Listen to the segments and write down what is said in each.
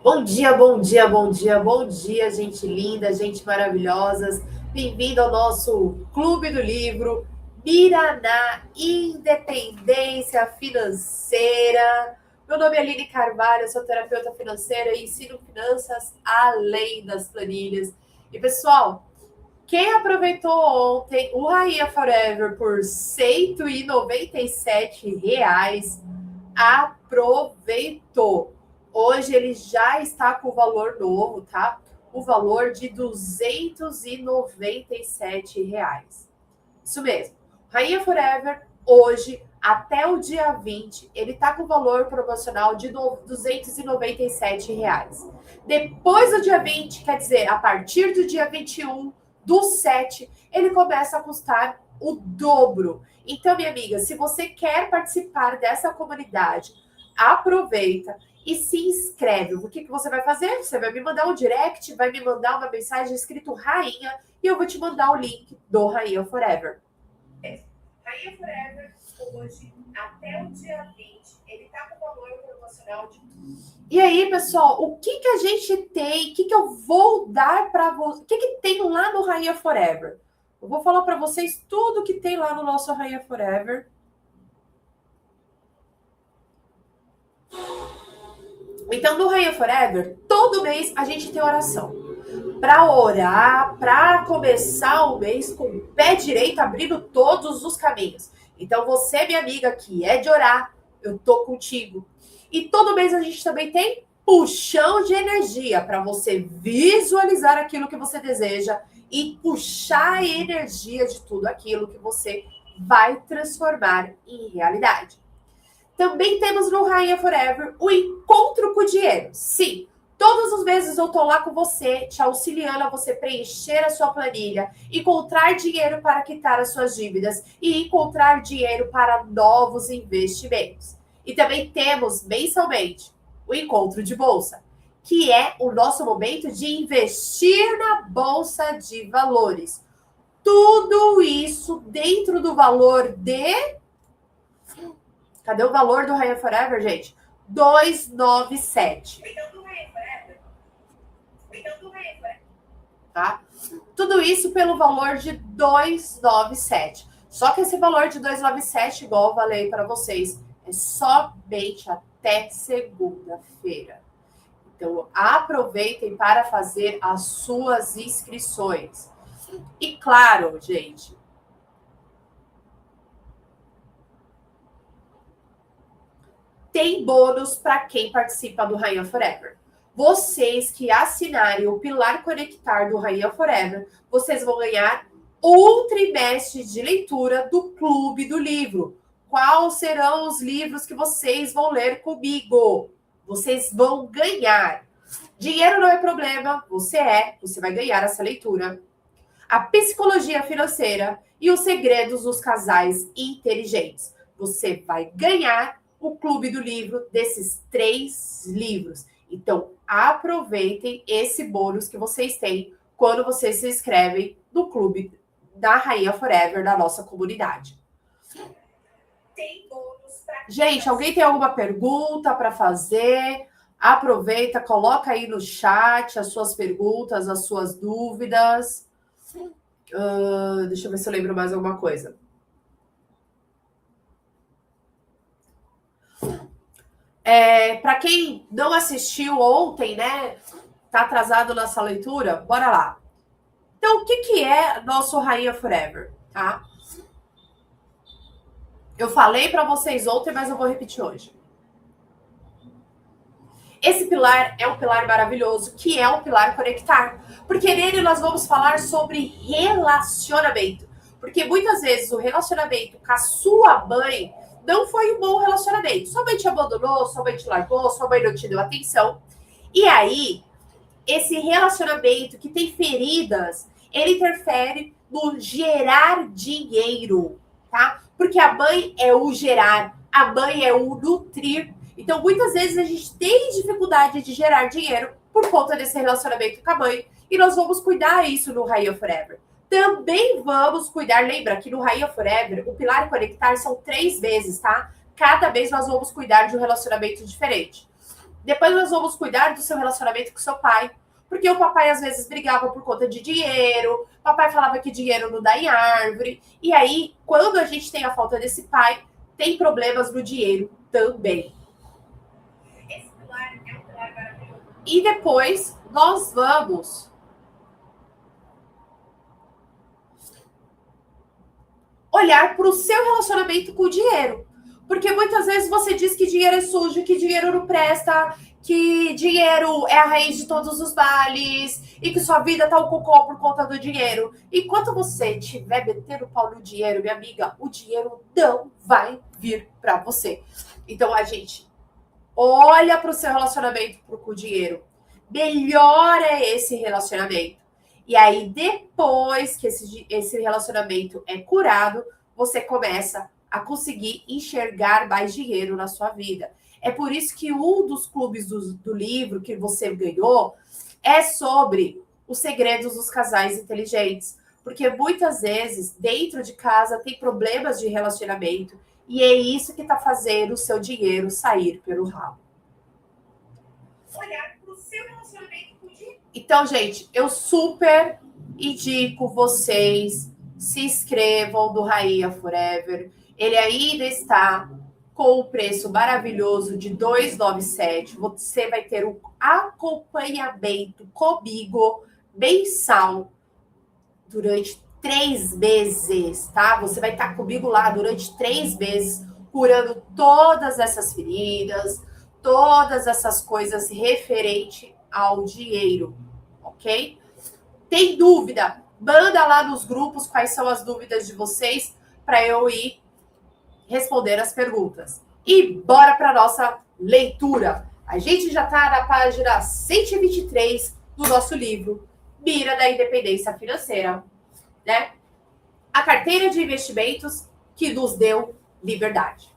Bom dia, bom dia, bom dia, bom dia, gente linda, gente maravilhosa. Bem-vindo ao nosso Clube do Livro, Mira na Independência Financeira. Meu nome é Aline Carvalho, eu sou terapeuta financeira e ensino finanças além das planilhas. E, pessoal, quem aproveitou ontem o Rainha Forever por R$ 197, aproveitou. Hoje ele já está com o valor novo, tá? O valor de R$ 297. Isso mesmo. Rainha Forever, hoje, até o dia 20, ele está com o valor promocional de R$ 297. Depois do dia 20, quer dizer, a partir do dia 21 do 7, ele começa a custar o dobro. Então, minha amiga, se você quer participar dessa comunidade, aproveita e se inscreve. O que você vai fazer? Você vai me mandar um direct, vai me mandar uma mensagem escrito Rainha e eu vou te mandar o link do Rainha Forever. Rainha Forever, hoje, até o dia 20, ele tá com valor promocional de... E aí, pessoal, o que a gente tem? O que eu vou dar para vocês? O que tem lá no Rainha Forever? Eu vou falar para vocês tudo que tem lá no nosso Rainha Forever. Então, no Rainha Forever, todo mês a gente tem oração. Para orar, para começar o mês com o pé direito, abrindo todos os caminhos. Então, você, minha amiga, que é de orar, eu tô contigo. E todo mês a gente também tem puxão de energia, para você visualizar aquilo que você deseja e puxar a energia de tudo aquilo que você vai transformar em realidade. Também temos no Rainha Forever o encontro com o dinheiro. Sim, todos os meses eu tô lá com você, te auxiliando a você preencher a sua planilha, encontrar dinheiro para quitar as suas dívidas e encontrar dinheiro para novos investimentos. E também temos mensalmente o encontro de bolsa, que é o nosso momento de investir na bolsa de valores. Tudo isso dentro do valor de... Cadê o valor do Rainha Forever, gente? 297. Tá? Tudo isso pelo valor de 297. Só que esse valor de 297, igual eu falei para vocês, é somente até segunda-feira. Então, aproveitem para fazer as suas inscrições. E claro, gente, tem bônus para quem participa do Rainha Forever. Vocês que assinarem o Pilar Conectar do Rainha Forever, vocês vão ganhar um trimestre de leitura do Clube do Livro. Quais serão os livros que vocês vão ler comigo? Vocês vão ganhar. Dinheiro não é problema, você vai ganhar essa leitura. A psicologia financeira e os segredos dos casais inteligentes. Você vai ganhar o Clube do Livro desses 3 livros. Então, aproveitem esse bônus que vocês têm quando vocês se inscrevem no Clube da Rainha Forever, da nossa comunidade. Tem bônus pra... Gente, alguém tem alguma pergunta para fazer? Aproveita, coloca aí no chat as suas perguntas, as suas dúvidas. Deixa eu ver se eu lembro mais alguma coisa. Para quem não assistiu ontem, né? Tá atrasado nessa leitura? Bora lá. Então, o que é nosso Rainha Forever, tá? Eu falei para vocês ontem, mas eu vou repetir hoje. Esse pilar é um pilar maravilhoso, que é o pilar conectar. Porque nele nós vamos falar sobre relacionamento. Porque muitas vezes o relacionamento com a sua mãe não foi um bom relacionamento. Sua mãe te abandonou, sua mãe te largou, sua mãe não te deu atenção. E aí, esse relacionamento que tem feridas, ele interfere no gerar dinheiro, tá? Porque a mãe é o gerar, a mãe é o nutrir. Então, muitas vezes a gente tem dificuldade de gerar dinheiro por conta desse relacionamento com a mãe. E nós vamos cuidar isso no Rainha Forever. Também vamos cuidar, lembra que no Rainha Forever, o Pilar e Conectar são 3 vezes, tá? Cada vez nós vamos cuidar de um relacionamento diferente. Depois nós vamos cuidar do seu relacionamento com seu pai. Porque o papai às vezes brigava por conta de dinheiro, o papai falava que dinheiro não dá em árvore. E aí, quando a gente tem a falta desse pai, tem problemas no dinheiro também. E depois nós vamos olhar para o seu relacionamento com o dinheiro. Porque muitas vezes você diz que dinheiro é sujo, que dinheiro não presta, que dinheiro é a raiz de todos os males e que sua vida tá um cocô por conta do dinheiro. Enquanto você estiver metendo o pau no dinheiro, minha amiga, o dinheiro não vai vir para você. Então a gente olha para o seu relacionamento com o dinheiro, melhora esse relacionamento. E aí, depois que esse relacionamento é curado, você começa a conseguir enxergar mais dinheiro na sua vida. É por isso que um dos clubes do livro que você ganhou é sobre os segredos dos casais inteligentes. Porque muitas vezes, dentro de casa, tem problemas de relacionamento e é isso que está fazendo o seu dinheiro sair pelo ralo. Olhar para o seu relacionamento com o dinheiro. Então, gente, eu super indico vocês se inscrevam do Rainha Forever. Ele ainda está com o preço maravilhoso de R$ 297. Você vai ter um acompanhamento comigo mensal durante 3 meses, tá? Você vai estar comigo lá durante 3 meses, curando todas essas feridas, todas essas coisas referente ao dinheiro, ok? Tem dúvida? Manda lá nos grupos quais são as dúvidas de vocês para eu ir responder as perguntas. E bora para nossa leitura. A gente já está na página 123 do nosso livro Mira da Independência Financeira, né? A carteira de investimentos que nos deu liberdade.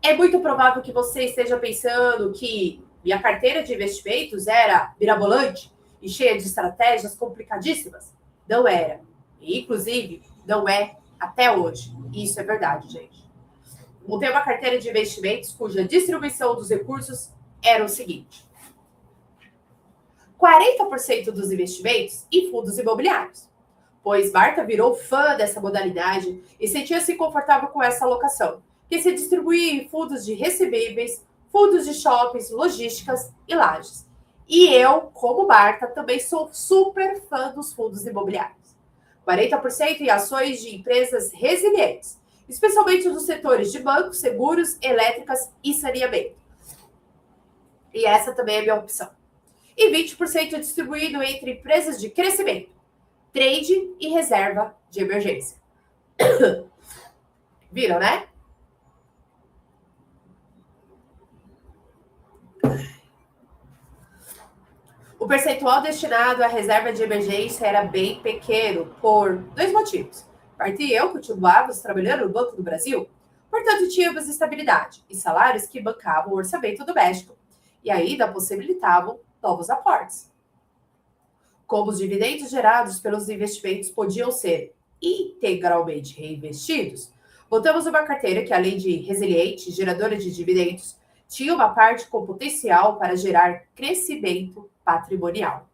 É muito provável que você esteja pensando que minha carteira de investimentos era mirabolante e cheia de estratégias complicadíssimas. Não era. E, inclusive, não é até hoje. Isso é verdade, gente. Montei uma carteira de investimentos cuja distribuição dos recursos era o seguinte: 40% dos investimentos em fundos imobiliários, pois Marta virou fã dessa modalidade e sentia-se confortável com essa alocação, que se distribuía em fundos de recebíveis, fundos de shoppings, logísticas e lajes. E eu, como Marta, também sou super fã dos fundos imobiliários. 40% em ações de empresas resilientes, especialmente nos setores de bancos, seguros, elétricas e saneamento. E essa também é a minha opção. E 20% distribuído entre empresas de crescimento, trade e reserva de emergência. Viram, né? O percentual destinado à reserva de emergência era bem pequeno, por 2 motivos. Marta e eu continuávamos trabalhando no Banco do Brasil, portanto tínhamos estabilidade e salários que bancavam o orçamento doméstico e ainda possibilitavam novos aportes. Como os dividendos gerados pelos investimentos podiam ser integralmente reinvestidos, montamos uma carteira que, além de resiliente e geradora de dividendos, tinha uma parte com potencial para gerar crescimento patrimonial.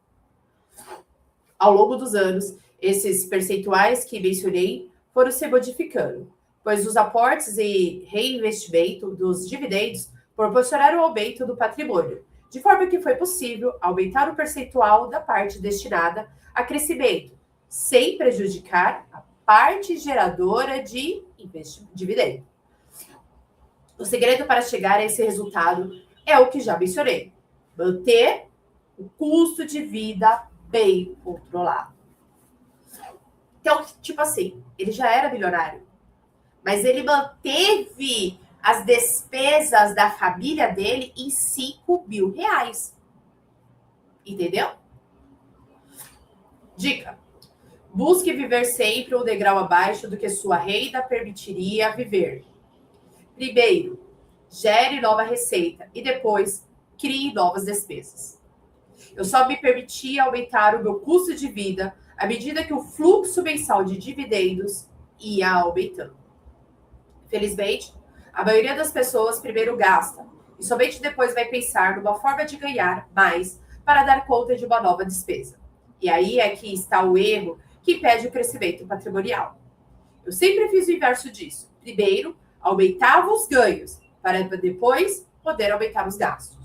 Ao longo dos anos, esses percentuais que mencionei foram se modificando, pois os aportes e reinvestimento dos dividendos proporcionaram o aumento do patrimônio, de forma que foi possível aumentar o percentual da parte destinada a crescimento, sem prejudicar a parte geradora de dividendo. O segredo para chegar a esse resultado é o que já mencionei: manter o custo de vida bem controlado. Então, tipo assim, ele já era milionário, mas ele manteve as despesas da família dele em R$5.000. Entendeu? Dica: busque viver sempre um degrau abaixo do que sua renda permitiria viver. Primeiro, gere nova receita e depois crie novas despesas. Eu só me permitia aumentar o meu custo de vida à medida que o fluxo mensal de dividendos ia aumentando. Felizmente, a maioria das pessoas primeiro gasta e somente depois vai pensar numa forma de ganhar mais para dar conta de uma nova despesa. E aí é que está o erro que impede o crescimento patrimonial. Eu sempre fiz o inverso disso. Primeiro, aumentava os ganhos, para depois poder aumentar os gastos.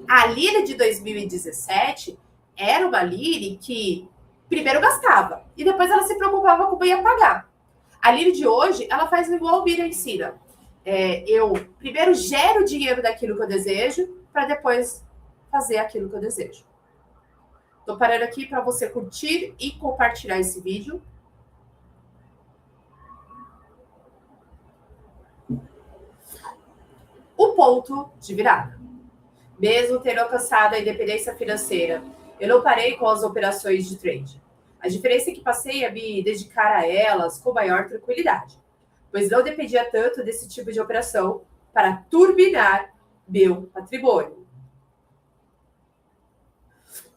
A Lire de 2017 era uma Lire que primeiro gastava e depois ela se preocupava como ia pagar. A Lire de hoje, ela faz igual o Miriam ensina. Eu primeiro gero dinheiro daquilo que eu desejo para depois fazer aquilo que eu desejo. Estou parando aqui para você curtir e compartilhar esse vídeo. O ponto de virada. Mesmo tendo alcançado a independência financeira, eu não parei com as operações de trade. A diferença é que passei a me dedicar a elas com maior tranquilidade, pois não dependia tanto desse tipo de operação para turbinar meu patrimônio.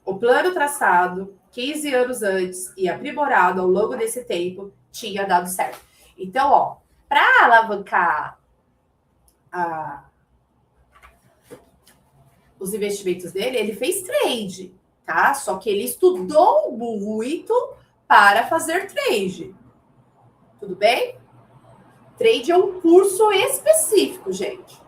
O plano traçado 15 anos antes e aprimorado ao longo desse tempo tinha dado certo. Então, para alavancar os investimentos dele, ele fez trade, tá? Só que ele estudou muito para fazer trade. Tudo bem? Trade é um curso específico, gente.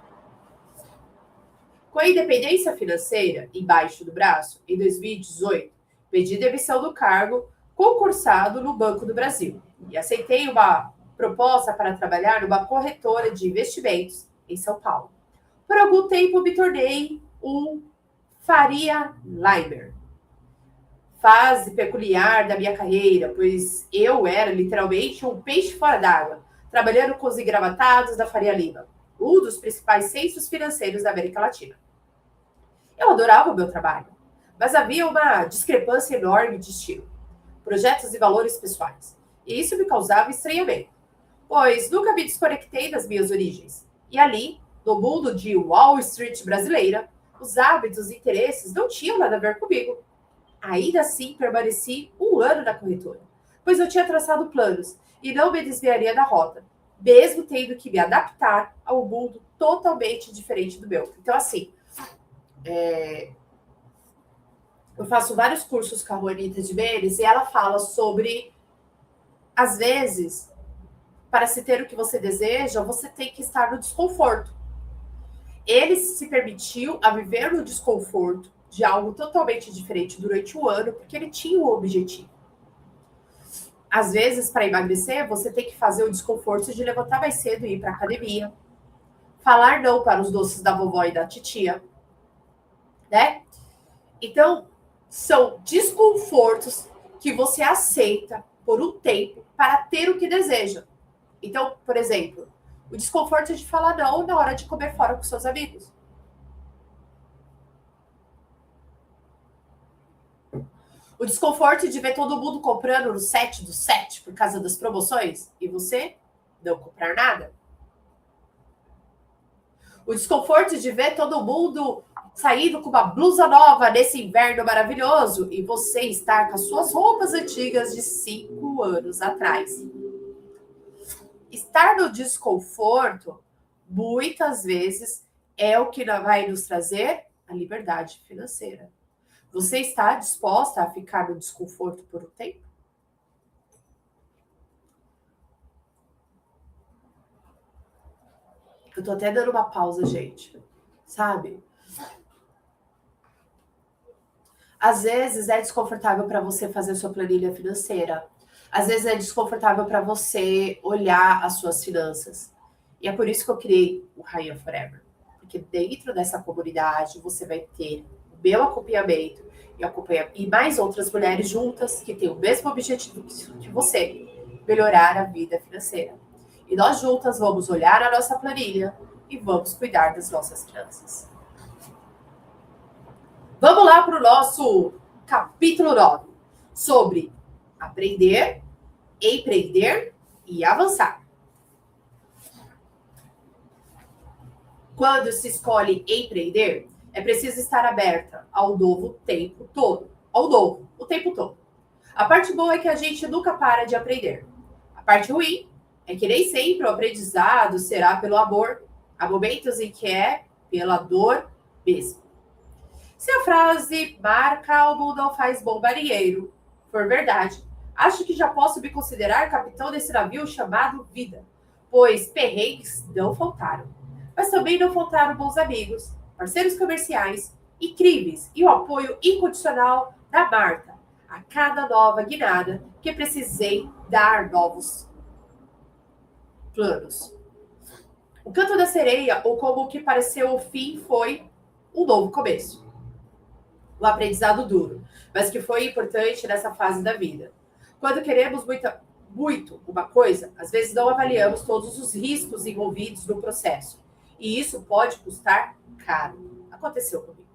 Com a independência financeira embaixo do braço, em 2018, pedi demissão do cargo concursado no Banco do Brasil e aceitei uma proposta para trabalhar numa corretora de investimentos em São Paulo. Por algum tempo me tornei um Faria Limer. Fase peculiar da minha carreira, pois eu era literalmente um peixe fora d'água, trabalhando com os engravatados da Faria Lima, um dos principais centros financeiros da América Latina. Eu adorava o meu trabalho, mas havia uma discrepância enorme de estilo, projetos e valores pessoais, e isso me causava estranhamento, pois nunca me desconectei das minhas origens. E ali, no mundo de Wall Street brasileira, os hábitos e interesses não tinham nada a ver comigo. Ainda assim, permaneci um ano na corretora, pois eu tinha traçado planos e não me desviaria da rota, mesmo tendo que me adaptar a um mundo totalmente diferente do meu. Então, assim, eu faço vários cursos com a Juanita de Menes e ela fala sobre, às vezes, para se ter o que você deseja, você tem que estar no desconforto. Ele se permitiu a viver no desconforto de algo totalmente diferente durante um ano, porque ele tinha um objetivo. Às vezes, para emagrecer, você tem que fazer o desconforto de levantar mais cedo e ir para a academia. Falar não para os doces da vovó e da titia, né? Então, são desconfortos que você aceita por um tempo para ter o que deseja. Então, por exemplo, o desconforto de falar não na hora de comer fora com seus amigos. O desconforto de ver todo mundo comprando no 7 do 7 por causa das promoções e você não comprar nada. O desconforto de ver todo mundo saindo com uma blusa nova nesse inverno maravilhoso e você estar com as suas roupas antigas de 5 anos atrás. Estar no desconforto, muitas vezes, é o que vai nos trazer a liberdade financeira. Você está disposta a ficar no desconforto por um tempo? Eu tô até dando uma pausa, gente. Sabe? Às vezes é desconfortável para você fazer sua planilha financeira. Às vezes é desconfortável para você olhar as suas finanças. E é por isso que eu criei o Rainha Forever. Porque dentro dessa comunidade você vai ter o meu acompanhamento e mais outras mulheres juntas que têm o mesmo objetivo que você, melhorar a vida financeira. E nós juntas vamos olhar a nossa planilha e vamos cuidar das nossas finanças. Vamos lá para o nosso capítulo 9, sobre aprender, empreender e avançar. Quando se escolhe empreender, é preciso estar aberta ao novo o tempo todo. O tempo todo. A parte boa é que a gente nunca para de aprender. A parte ruim é que nem sempre o aprendizado será pelo amor. Há momentos em que é pela dor mesmo. Se a frase "mar calmo não faz bom marinheiro" for verdade, acho que já posso me considerar capitão desse navio chamado vida, pois perrengues não faltaram. Mas também não faltaram bons amigos, parceiros comerciais incríveis e o apoio incondicional da Marta a cada nova guinada que precisei dar novos planos. O canto da sereia, ou como o que pareceu o fim, foi um novo começo. O aprendizado duro, mas que foi importante nessa fase da vida. Quando queremos muito uma coisa, às vezes não avaliamos todos os riscos envolvidos no processo. E isso pode custar caro. Aconteceu comigo.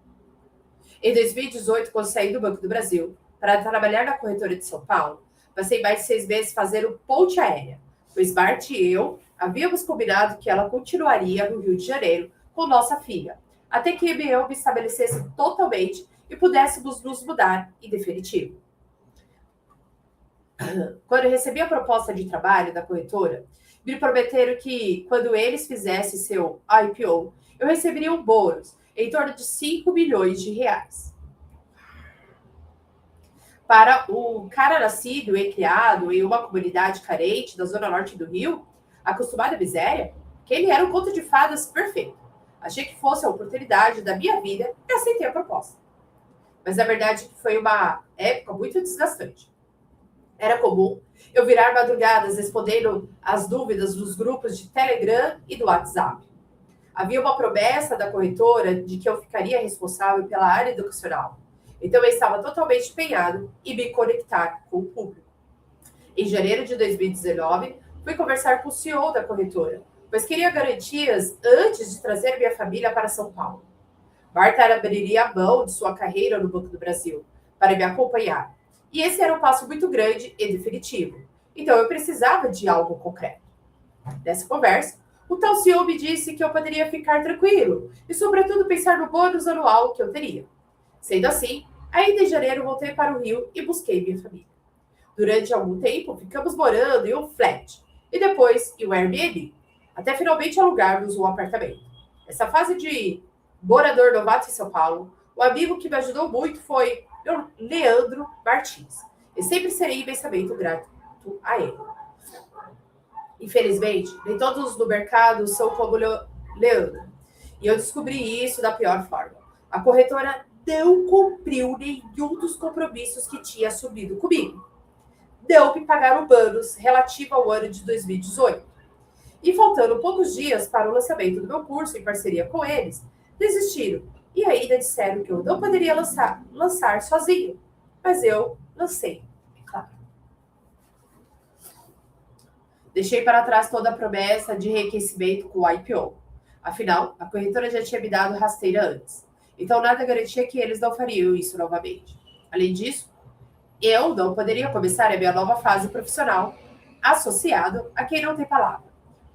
Em 2018, quando saí do Banco do Brasil para trabalhar na corretora de São Paulo, passei mais de 6 meses fazendo ponte aérea, pois Bart e eu havíamos combinado que ela continuaria no Rio de Janeiro com nossa filha, até que eu me estabelecesse totalmente e pudéssemos nos mudar em definitivo. Quando eu recebi a proposta de trabalho da corretora, me prometeram que, quando eles fizessem seu IPO, eu receberia um bônus em torno de 5 milhões de reais. Para o cara nascido e criado em uma comunidade carente da zona norte do Rio, acostumado à miséria, que ele era um conto de fadas perfeito. Achei que fosse a oportunidade da minha vida e aceitei a proposta. Mas a verdade é que foi uma época muito desgastante. Era comum eu virar madrugadas respondendo as dúvidas dos grupos de Telegram e do WhatsApp. Havia uma promessa da corretora de que eu ficaria responsável pela área educacional. Então eu estava totalmente empenhado em me conectar com o público. Em janeiro de 2019, fui conversar com o CEO da corretora, pois queria garantias antes de trazer minha família para São Paulo. Marta abriria a mão de sua carreira no Banco do Brasil para me acompanhar. E esse era um passo muito grande e definitivo. Então eu precisava de algo concreto. Nessa conversa, o tal CEO me disse que eu poderia ficar tranquilo e, sobretudo, pensar no bônus anual que eu teria. Sendo assim, ainda em janeiro voltei para o Rio e busquei minha família. Durante algum tempo, ficamos morando em um flat e depois em um Airbnb, até finalmente alugarmos um apartamento. Essa fase de morador novato em São Paulo, o amigo que me ajudou muito foi o Leandro Martins. E sempre serei imensamente grato a ele. Infelizmente, nem todos no mercado são como Leandro. E eu descobri isso da pior forma. A corretora não cumpriu nenhum dos compromissos que tinha assumido comigo. Não me pagaram bônus relativo ao ano de 2018. E faltando poucos dias para o lançamento do meu curso em parceria com eles, desistiram e ainda disseram que eu não poderia lançar sozinho. Mas eu lancei, é claro. Deixei para trás toda a promessa de enriquecimento com o IPO. Afinal, a corretora já tinha me dado rasteira antes. Então nada garantia que eles não fariam isso novamente. Além disso, eu não poderia começar a minha nova fase profissional associado a quem não tem palavra,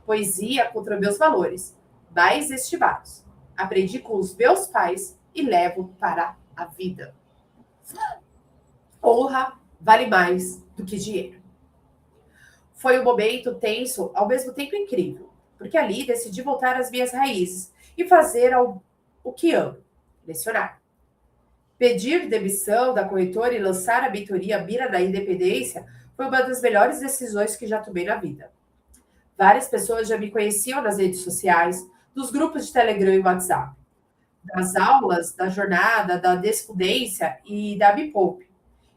pois ia contra meus valores mais estimados. Aprendi com os meus pais e levo para a vida. Honra vale mais do que dinheiro. Foi um momento tenso, ao mesmo tempo incrível, porque ali decidi voltar às minhas raízes e fazer o que amo, lecionar. Pedir demissão da corretora e lançar a mentoria Mira na Independência foi uma das melhores decisões que já tomei na vida. Várias pessoas já me conheciam nas redes sociais, dos grupos de Telegram e WhatsApp, das aulas, da jornada, da Descudência e da Me Poupe.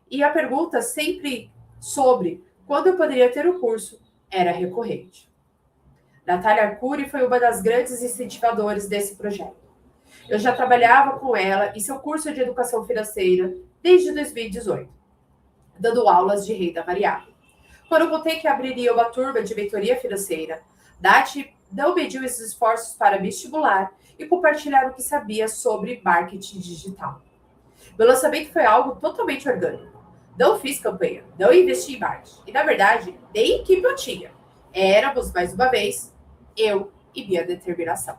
E a pergunta sempre sobre quando eu poderia ter o curso era recorrente. Natália Arcuri foi uma das grandes incentivadoras desse projeto. Eu já trabalhava com ela em seu curso de educação financeira desde 2018, dando aulas de renda variável. Quando eu contei que abriria uma turma de mentoria financeira, Nath não mediu esses esforços para me estimular e compartilhar o que sabia sobre marketing digital. Meu lançamento foi algo totalmente orgânico. Não fiz campanha, não investi em marketing. E, na verdade, nem equipe eu tinha. Éramos, mais uma vez, eu e minha determinação.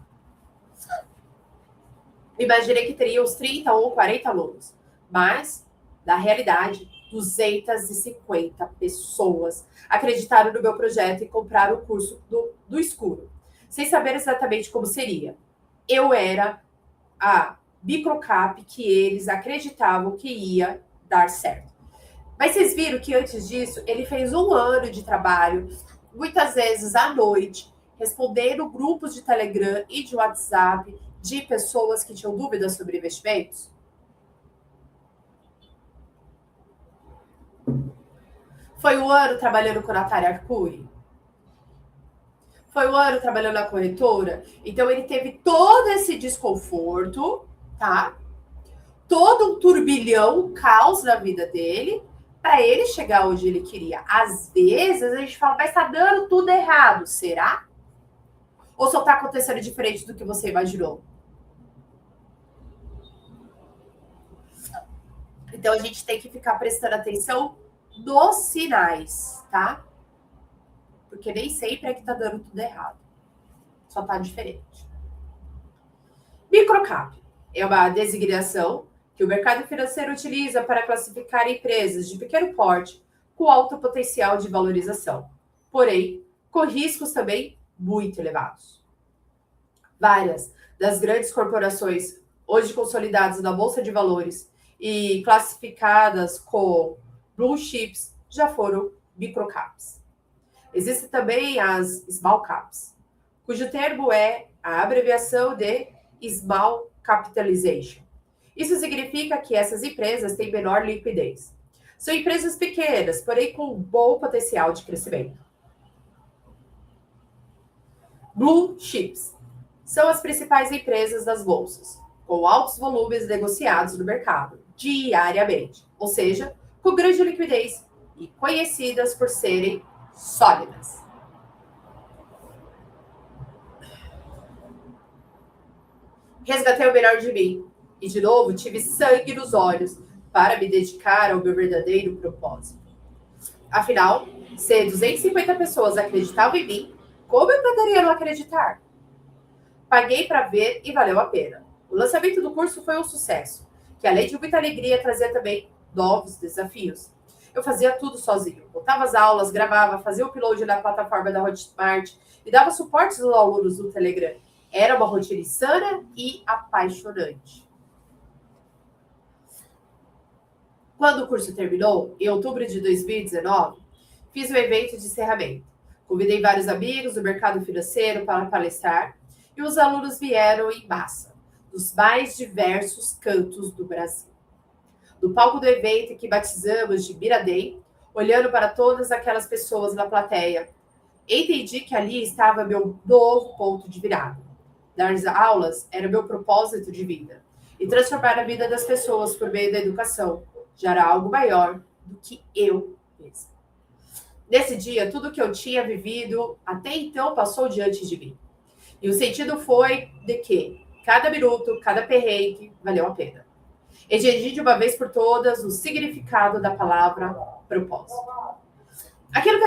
Imaginei que teria uns 30 ou 40 alunos. Mas, na realidade, 250 pessoas acreditaram no meu projeto e compraram o curso do escuro, sem saber exatamente como seria. eu era a microcap que eles acreditavam que ia dar certo. Mas vocês viram que antes disso, ele fez 1 ano de trabalho, muitas vezes à noite, respondendo grupos de Telegram e de WhatsApp de pessoas que tinham dúvidas sobre investimentos? Foi 1 ano trabalhando com a Natália Arcuri? Foi 1 ano trabalhando na corretora? Então ele teve todo esse desconforto, tá? Todo um turbilhão, um caos na vida dele, para ele chegar onde ele queria. Às vezes a gente fala, mas tá dando tudo errado, será? Ou só tá acontecendo diferente do que você imaginou? Então a gente tem que ficar prestando atenção nos sinais, tá? Porque nem sempre é que tá dando tudo errado. Só tá diferente. Microcap é uma designação que o mercado financeiro utiliza para classificar empresas de pequeno porte com alto potencial de valorização, porém com riscos também muito elevados. Várias das grandes corporações hoje consolidadas na Bolsa de Valores e classificadas com blue chips já foram microcaps. Existem também as small caps, cujo termo é a abreviação de Small Capitalization. Isso significa que essas empresas têm menor liquidez. São empresas pequenas, porém com bom potencial de crescimento. Blue chips são as principais empresas das bolsas, com altos volumes negociados no mercado diariamente, ou seja, com grande liquidez e conhecidas por serem sólidas. Resgatei o melhor de mim e, de novo, tive sangue nos olhos para me dedicar ao meu verdadeiro propósito. Afinal, se 250 pessoas acreditavam em mim, como eu poderia não acreditar? Paguei para ver e valeu a pena. O lançamento do curso foi um sucesso, que além de muita alegria, trazia também novos desafios. Eu fazia tudo sozinho. Montava as aulas, gravava, fazia o upload na plataforma da Hotmart e dava suporte aos alunos no Telegram. Era uma rotina insana e apaixonante. Quando o curso terminou, em outubro de 2019, fiz um evento de encerramento. Convidei vários amigos do mercado financeiro para palestrar e os alunos vieram em massa, dos mais diversos cantos do Brasil. No palco do evento, que batizamos de Bira Day, olhando para todas aquelas pessoas na plateia, entendi que ali estava meu novo ponto de virada. Dar aulas era meu propósito de vida, e transformar a vida das pessoas por meio da educação já era algo maior do que eu mesma. Nesse dia, tudo que eu tinha vivido até então passou diante de mim. E o sentido foi de que cada minuto, cada perrengue valeu a pena. Entendi de uma vez por todas o significado da palavra propósito. Aquilo que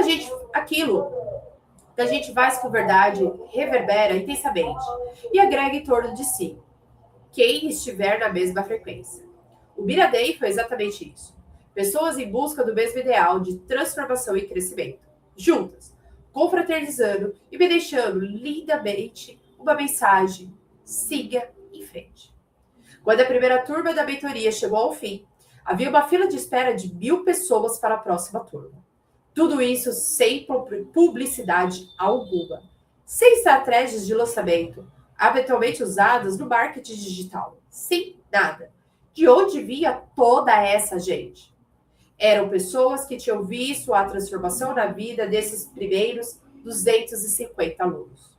a gente faz com verdade reverbera intensamente e agrega em torno de si quem estiver na mesma frequência. O Bira Day foi exatamente isso. Pessoas em busca do mesmo ideal de transformação e crescimento, juntas, confraternizando e me deixando lindamente uma mensagem: siga em frente. Quando a primeira turma da mentoria chegou ao fim, havia uma fila de espera de 1.000 pessoas para a próxima turma. Tudo isso sem publicidade alguma, sem estratégias de lançamento, habitualmente usadas no marketing digital, sem nada. De onde vinha toda essa gente? Eram pessoas que tinham visto a transformação na vida desses primeiros 250 alunos.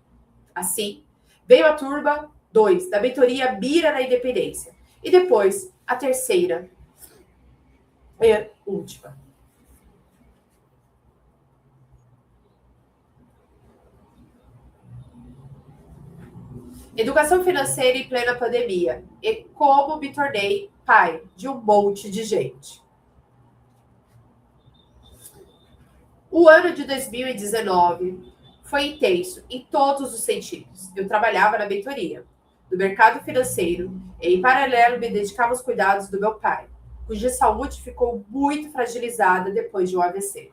Assim, veio a turma 2 da mentoria Bira na Independência. E depois, a terceira e última. Educação financeira em plena pandemia. E como me tornei pai de um monte de gente. O ano de 2019 foi intenso em todos os sentidos. Eu trabalhava na mentoria do mercado financeiro e, em paralelo, me dedicava aos cuidados do meu pai, cuja saúde ficou muito fragilizada depois de um AVC.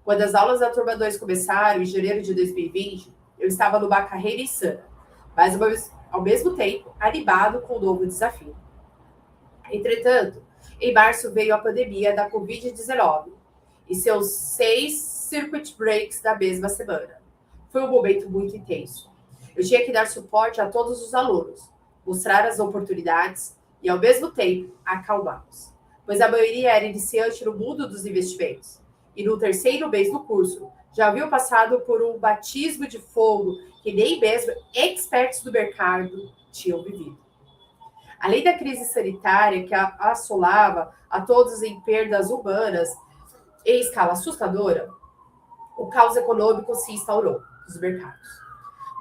Quando as aulas da turma 2 começaram, em janeiro de 2020, eu estava numa carreira insana. ao mesmo tempo animado com o novo desafio. Entretanto, em março veio a pandemia da Covid-19 e seus 6 circuit breaks na mesma semana. Foi um momento muito intenso. Eu tinha que dar suporte a todos os alunos, mostrar as oportunidades e, ao mesmo tempo, acalmá-los, pois a maioria era iniciante no mundo dos investimentos. E no terceiro mês do curso, já haviam passado por um batismo de fogo que nem mesmo experts do mercado tinham vivido. Além da crise sanitária que assolava a todos em perdas humanas em escala assustadora, o caos econômico se instaurou nos mercados.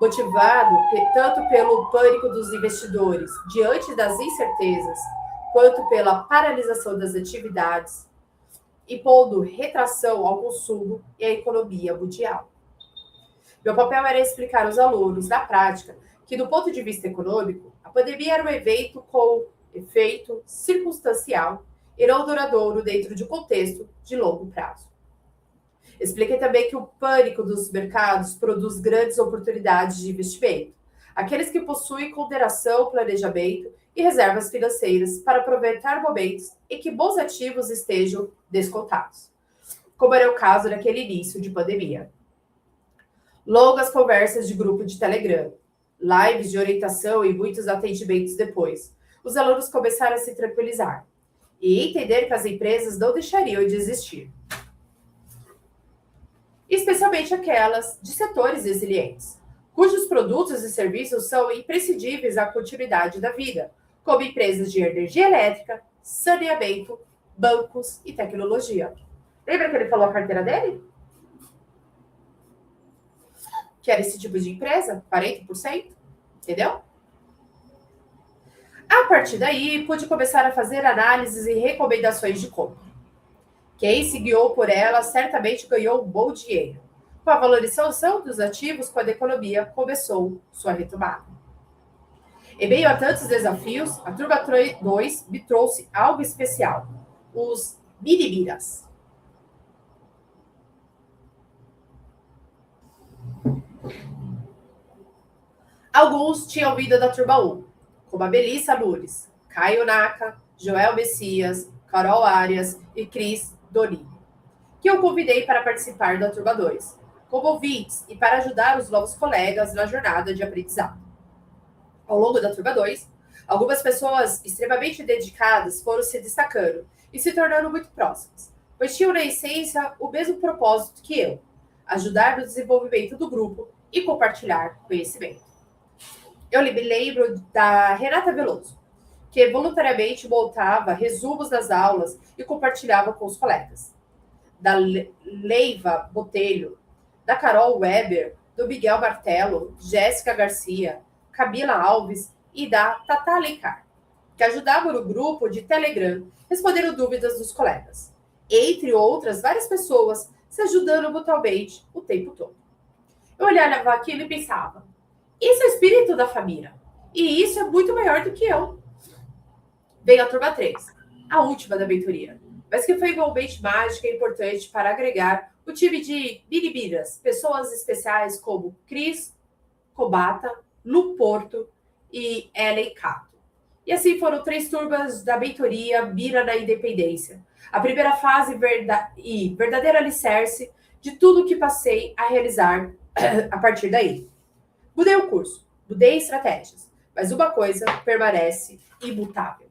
Motivado tanto pelo pânico dos investidores diante das incertezas, quanto pela paralisação das atividades, impondo retração ao consumo e à economia mundial. Meu papel era explicar aos alunos, na prática, que, do ponto de vista econômico, a pandemia era um evento com efeito circunstancial e não duradouro dentro de um contexto de longo prazo. Expliquei também que o pânico dos mercados produz grandes oportunidades de investimento. Aqueles que possuem ponderação, planejamento e reservas financeiras para aproveitar momentos em que bons ativos estejam descontados, como era o caso naquele início de pandemia. Longas conversas de grupo de Telegram, lives de orientação e muitos atendimentos depois. Os alunos começaram a se tranquilizar e entender que as empresas não deixariam de existir, especialmente aquelas de setores resilientes, cujos produtos e serviços são imprescindíveis à continuidade da vida, como empresas de energia elétrica, saneamento, bancos e tecnologia. Lembra que ele falou a carteira dele? Que era esse tipo de empresa, 40%, entendeu? A partir daí, pude começar a fazer análises e recomendações de compra. Quem se guiou por ela certamente ganhou um bom dinheiro, com a valorização dos ativos quando a economia começou sua retomada. Em meio a tantos desafios, a Turma 2 me trouxe algo especial, os Birimiras. Alguns tinham vindo da Turma 1, como a Melissa Nunes, Caio Naka, Joel Messias, Carol Arias e Cris Doni, que eu convidei para participar da Turma 2, como ouvintes e para ajudar os novos colegas na jornada de aprendizado. Ao longo da Turma 2, algumas pessoas extremamente dedicadas foram se destacando e se tornando muito próximas, pois tinham, na essência, o mesmo propósito que eu, ajudar no desenvolvimento do grupo e compartilhar conhecimento. Eu me lembro da Renata Veloso, que voluntariamente montava resumos das aulas e compartilhava com os colegas. Da Leiva Botelho, da Carol Weber, do Miguel Martelo, Jéssica Garcia, Camila Alves e da Tata Alencar, que ajudavam no grupo de Telegram, respondendo dúvidas dos colegas. Entre outras, várias pessoas se ajudando mutuamente o tempo todo. Eu olhava aquilo e pensava, isso é o espírito da família. E isso é muito maior do que eu. Veio a Turma 3, a última da mentoria, mas que foi igualmente mágica e importante para agregar o time de Birimiras, pessoas especiais como Cris Cobata, Lu Porto e Ellen Cato. E assim foram 3 turmas da mentoria Mira na Independência. A primeira fase e verdadeiro alicerce de tudo o que passei a realizar a partir daí. Mudei o curso, mudei estratégias, mas uma coisa permanece imutável: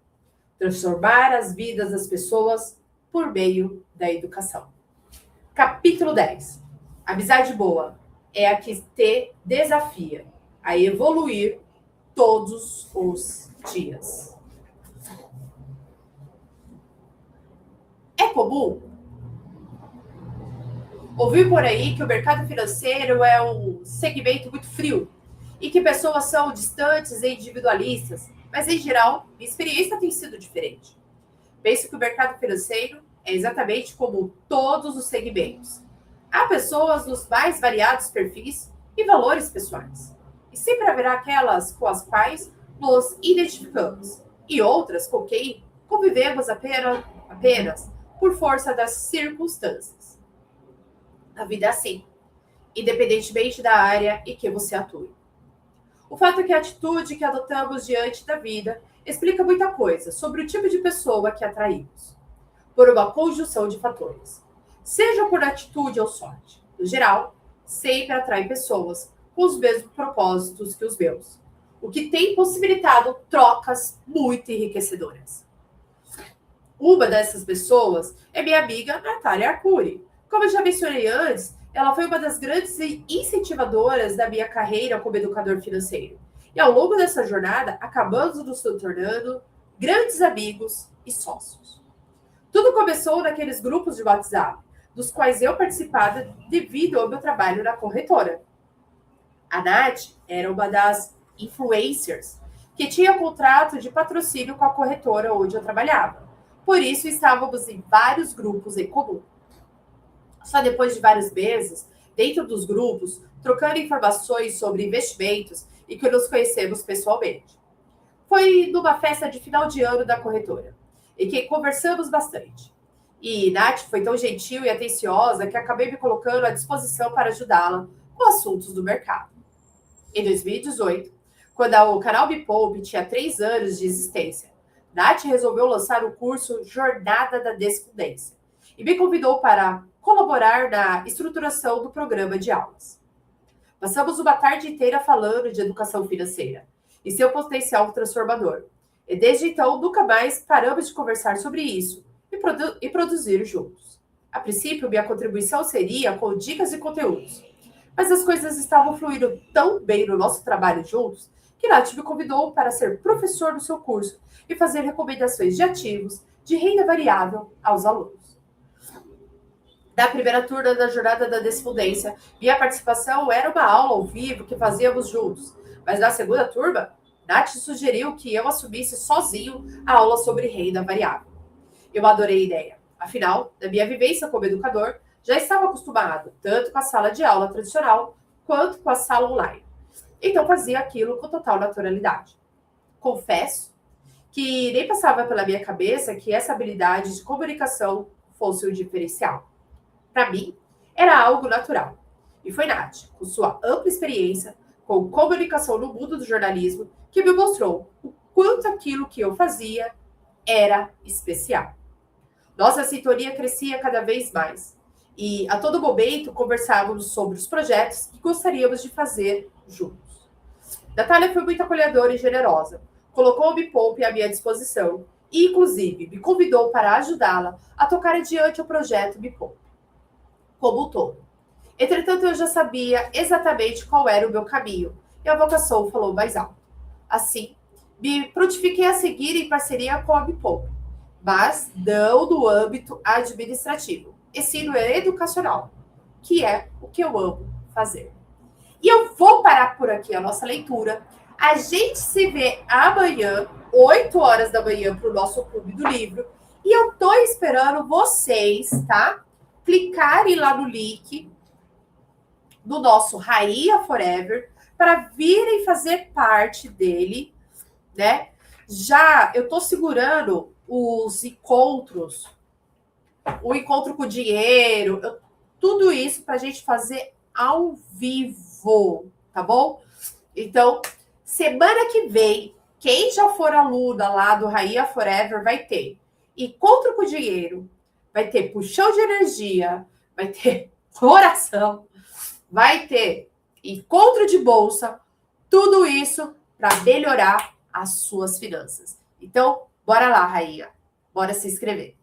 transformar as vidas das pessoas por meio da educação. Capítulo 10. Amizade boa é a que te desafia a evoluir todos os dias. É comum ouvir por aí que o mercado financeiro é um segmento muito frio e que pessoas são distantes e individualistas, mas, em geral, minha experiência tem sido diferente. Penso que o mercado financeiro é exatamente como todos os segmentos. Há pessoas dos mais variados perfis e valores pessoais. E sempre haverá aquelas com as quais nos identificamos e outras com quem convivemos apenas por força das circunstâncias. A vida é assim, independentemente da área em que você atue. O fato é que a atitude que adotamos diante da vida explica muita coisa sobre o tipo de pessoa que atraímos, por uma conjunção de fatores. Seja por atitude ou sorte. No geral, sempre atrai pessoas com os mesmos propósitos que os meus, o que tem possibilitado trocas muito enriquecedoras. Uma dessas pessoas é minha amiga Natália Arcuri. Como eu já mencionei antes, ela foi uma das grandes incentivadoras da minha carreira como educador financeiro. E ao longo dessa jornada, acabamos nos tornando grandes amigos e sócios. Tudo começou naqueles grupos de WhatsApp, dos quais eu participava devido ao meu trabalho na corretora. A Nath era uma das influencers que tinha contrato de patrocínio com a corretora onde eu trabalhava. Por isso, estávamos em vários grupos em comum. Só depois de vários meses, dentro dos grupos, trocando informações sobre investimentos e que nos conhecemos pessoalmente. Foi numa festa de final de ano da corretora, em que conversamos bastante. E Nath foi tão gentil e atenciosa que acabei me colocando à disposição para ajudá-la com assuntos do mercado. Em 2018, quando o canal Me Poupe tinha 3 anos de existência, Nath resolveu lançar o curso Jornada da Descendência e me convidou para colaborar na estruturação do programa de aulas. Passamos uma tarde inteira falando de educação financeira e seu potencial transformador. E desde então, nunca mais paramos de conversar sobre isso e produzir juntos. A princípio, minha contribuição seria com dicas e conteúdos. Mas as coisas estavam fluindo tão bem no nosso trabalho juntos que Nath me convidou para ser professor do seu curso e fazer recomendações de ativos de renda variável aos alunos. Na primeira turma da Jornada da Descendência, minha participação era uma aula ao vivo que fazíamos juntos. Mas na segunda turma, Nath sugeriu que eu assumisse sozinho a aula sobre renda variável. Eu adorei a ideia. Afinal, na minha vivência como educador, já estava acostumado tanto com a sala de aula tradicional quanto com a sala online. Então fazia aquilo com total naturalidade. Confesso que nem passava pela minha cabeça que essa habilidade de comunicação fosse um diferencial. Para mim, era algo natural. E foi Nath, com sua ampla experiência com comunicação no mundo do jornalismo, que me mostrou o quanto aquilo que eu fazia era especial. Nossa sintonia crescia cada vez mais. E a todo momento conversávamos sobre os projetos que gostaríamos de fazer juntos. Natália foi muito acolhedora e generosa. Colocou o Me Poupe à minha disposição e, inclusive, me convidou para ajudá-la a tocar adiante o projeto Me Poupe, como um todo. Entretanto, eu já sabia exatamente qual era o meu caminho e a vocação falou mais alto. Assim, me prontifiquei a seguir em parceria com a Me Poupe, mas não no âmbito administrativo, e sim no educacional, que é o que eu amo fazer. E eu vou parar por aqui a nossa leitura. A gente se vê amanhã, 8 horas da manhã, para o nosso Clube do Livro. E eu tô esperando vocês, tá? Clicarem lá no link do nosso Rainha Forever para virem fazer parte dele, né? Já eu tô segurando os encontros, o encontro com o dinheiro, tudo isso para a gente fazer ao vivo, tá bom? Então, semana que vem, quem já for aluna lá do Rainha Forever vai ter encontro com o dinheiro, vai ter puxão de energia, vai ter oração, vai ter encontro de bolsa, tudo isso para melhorar as suas finanças. Então, bora lá, Rainha. Bora se inscrever.